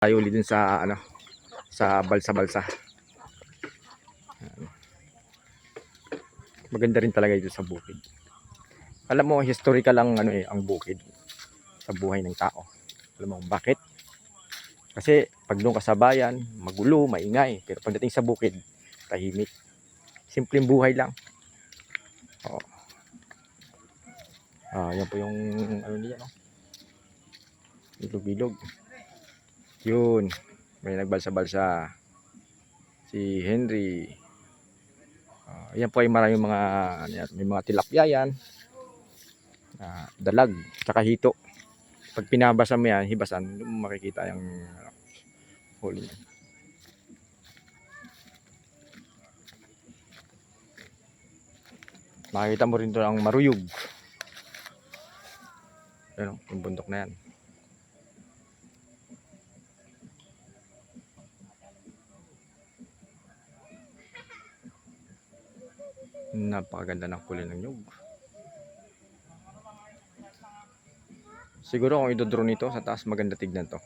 Tayo ulit dun sa sa balsa-balsa. Maganda rin talaga ito sa bukid. Alam mo, historical lang ang bukid sa buhay ng tao. Alam mo bakit? Kasi pag doon ka sa bayan, magulo, maingay. Pero pagdating sa bukid, tahimik. Simpleng buhay lang. Oo. Yan po yung niya, no? Bilog-bilog. Yun. May nagbalsa-balsa. Si Henry. Yan po ay maraming mga may mga tilapia yan. Dalag, tsaka hito. Pag pinabasa mo yan, hibasan, makikita yung huli. Makikita mo rin doon ang maruyog. Ayan, yung bundok na yan. Napakaganda ng kulay ng nyug. Siguro kung idodrone nito sa taas, maganda tignan to.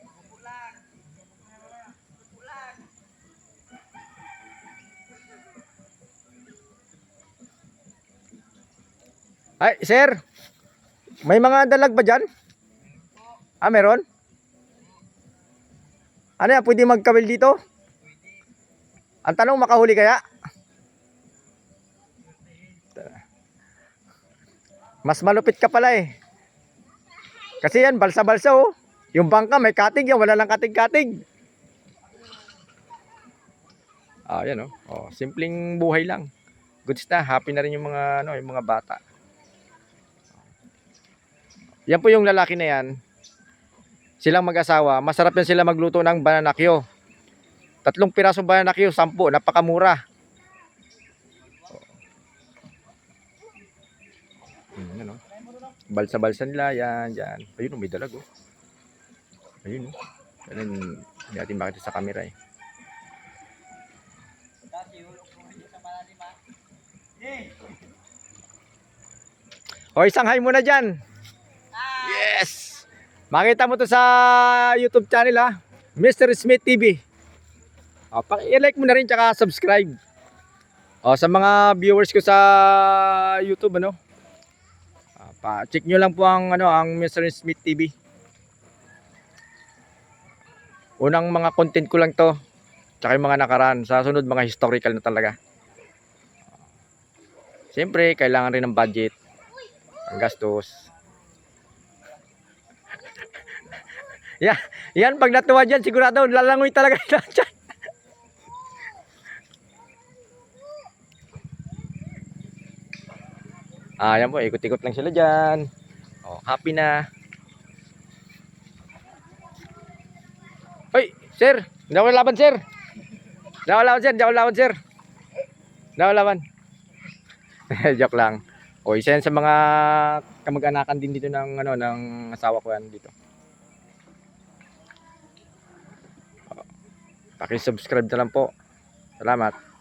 Ay, sir! May mga dalag ba dyan? Meron? Ano yan, pwede magkawil dito? Ang tanong, makahuli kaya? Mas malupit ka pala eh. Kasi yan, balsa-balsa oh. Yung bangka may katig yan, wala lang katig-katig. Yan oh. Simpleng buhay lang. Goods na, happy na rin yung mga yung mga bata. Yan po yung lalaki na yan. Silang mag-asawa, masarap yan sila magluto ng bananakyo. 3 pirasong bananakyo, 10, napakamura. Ano? Balsa-balsa nila yan, yan. Ayun, may dalag oh. Ayun oh. Ganun, hindi natin makita sa camera eh. Hoy, isang hi muna dyan. Yes! Makita mo to sa YouTube channel ha. Mr. Smith TV. I-like mo na rin tsaka subscribe. Sa mga viewers ko sa YouTube pa-check nyo lang po ang ang Mr. Smith TV. Unang mga content ko lang to. Tsaka yung mga nakaraan. Sa sunod mga historical na talaga. Siyempre, kailangan rin ng budget. Ang gastos. Yan, pag natuwa dyan, sigurado lalangoy talaga dyan. Yan po, ikot-ikot lang sila dyan. Happy na. Hoy, sir, hindi ako laban, sir. Hindi ako laban, sir. Hindi ako laban, sir. Hindi ako laban. Joke lang. Isa yan sa mga kamag-anakan din dito ng ng asawa ko yan dito. Paki-subscribe na lang po. Salamat.